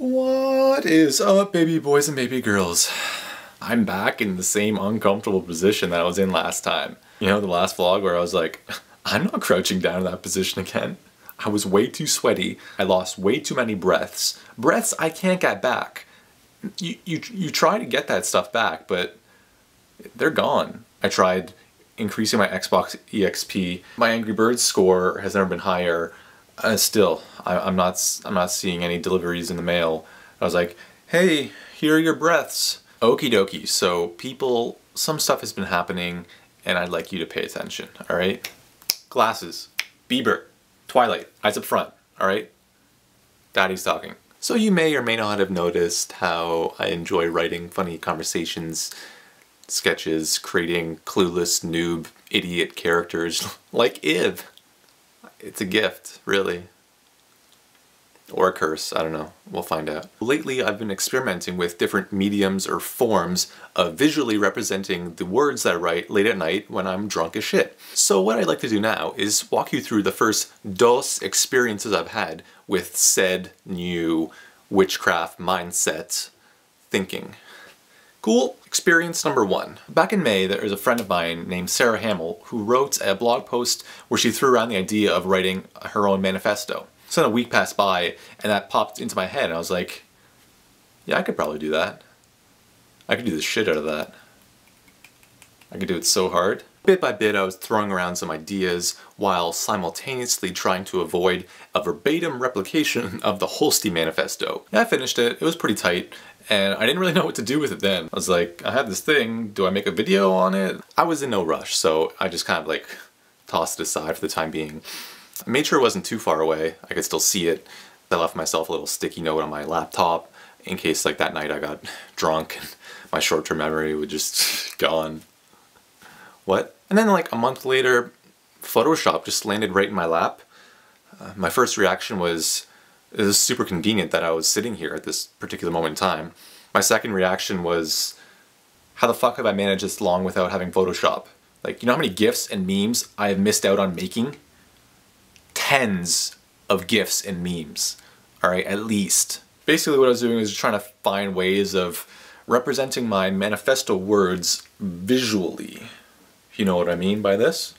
What is up, baby boys and baby girls? I'm back in the same uncomfortable position that I was in last time. You know, the last vlog where I was like, I'm not crouching down in that position again. I was way too sweaty. I lost way too many breaths. Breaths I can't get back. You try to get that stuff back, but they're gone. I tried increasing my Xbox EXP. My Angry Birds score has never been higher. Still, I'm not seeing any deliveries in the mail. I was like, hey, here are your breaths. Okie dokie. So people, some stuff has been happening and I'd like you to pay attention, all right? Glasses, Bieber, Twilight, eyes up front, all right? Daddy's talking. So you may or may not have noticed how I enjoy writing funny conversations, sketches, creating clueless, noob, idiot characters like Iv. It's a gift, really. Or a curse, I don't know. We'll find out. Lately, I've been experimenting with different mediums or forms of visually representing the words that I write late at night when I'm drunk as shit. So what I'd like to do now is walk you through the first dos experiences I've had with said new witchcraft mindset thinking. Cool. Experience number one. Back in May, there was a friend of mine named Sarah Hamill who wrote a blog post where she threw around the idea of writing her own manifesto. So then a week passed by and that popped into my head and I was like, yeah, I could probably do that. I could do the shit out of that. I could do it so hard. Bit by bit, I was throwing around some ideas while simultaneously trying to avoid a verbatim replication of the Holstein Manifesto. Yeah, I finished it. It was pretty tight. And I didn't really know what to do with it then. I was like, I had this thing, do I make a video on it? I was in no rush, so I just kind of like tossed it aside for the time being. I made sure it wasn't too far away, I could still see it. I left myself a little sticky note on my laptop in case like that night I got drunk and my short-term memory was just gone. What? And then like a month later, Photoshop just landed right in my lap. My first reaction was, it was super convenient that I was sitting here at this particular moment in time. My second reaction was, how the fuck have I managed this long without having Photoshop? Like, you know how many GIFs and memes I have missed out on making? Tens of GIFs and memes. Alright, at least. Basically what I was doing was trying to find ways of representing my manifesto words visually. You know what I mean by this?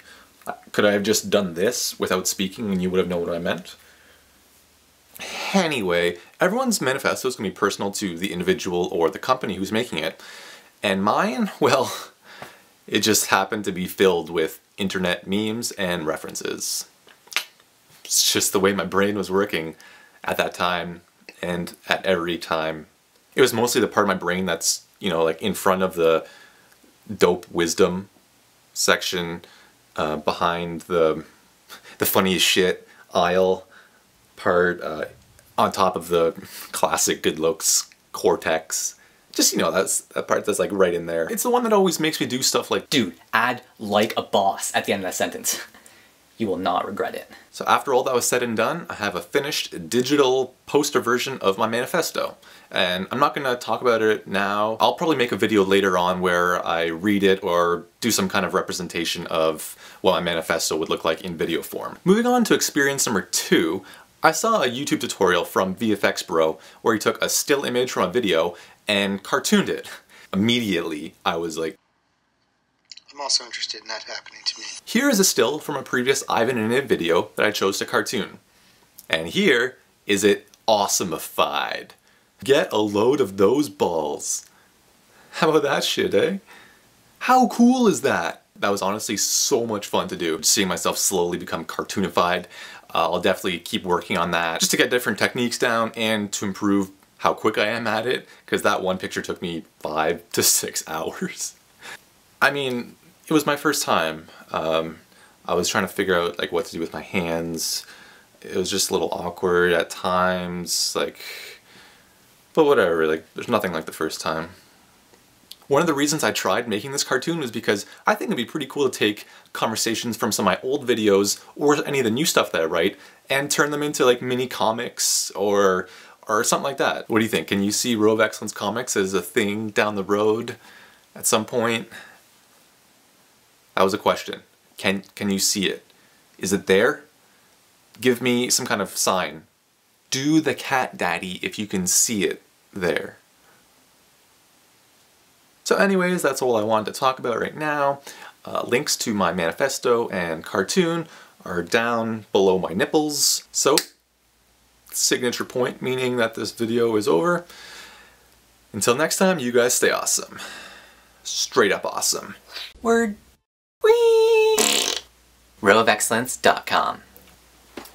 Could I have just done this without speaking and you would have known what I meant? Anyway, everyone's manifesto is going to be personal to the individual or the company who's making it. And mine, well, it just happened to be filled with internet memes and references. It's just the way my brain was working at that time and at every time. It was mostly the part of my brain that's, you know, like in front of the dope wisdom section, behind the funniest shit aisle part, on top of the classic good looks cortex. Just, you know, that's that part that's like right in there. It's the one that always makes me do stuff like, dude, add like a boss at the end of that sentence. You will not regret it. So after all that was said and done, I have a finished digital poster version of my manifesto. And I'm not gonna talk about it now. I'll probably make a video later on where I read it or do some kind of representation of what my manifesto would look like in video form. Moving on to experience number two, I saw a YouTube tutorial from VFX Bro where he took a still image from a video and cartooned it. Immediately, I was like, I'm also interested in that happening to me. Here is a still from a previous Ivan and Iv video that I chose to cartoon. And here is it awesomeified. Get a load of those balls. How about that shit, eh? How cool is that? That was honestly so much fun to do. Seeing myself slowly become cartoonified. I'll definitely keep working on that just to get different techniques down and to improve how quick I am at it, because that one picture took me 5 to 6 hours. I mean, it was my first time. I was trying to figure out like what to do with my hands. It was just a little awkward at times, like, but whatever, like there's nothing like the first time. One of the reasons I tried making this cartoon was because I think it'd be pretty cool to take conversations from some of my old videos or any of the new stuff that I write and turn them into like mini comics or something like that. What do you think? Can you see Roe of Excellence comics as a thing down the road at some point? That was a question. Can you see it? Is it there? Give me some kind of sign. do the cat daddy if you can see it there. So anyways, that's all I wanted to talk about right now. Links to my manifesto and cartoon are down below my nipples. So, signature point, meaning that this video is over. Until next time, you guys stay awesome. Straight up awesome. Word. Whee! ROEofexcellence.com.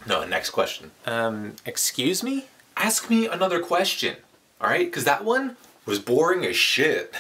No, next question. Excuse me? Ask me another question, alright? Because that one was boring as shit.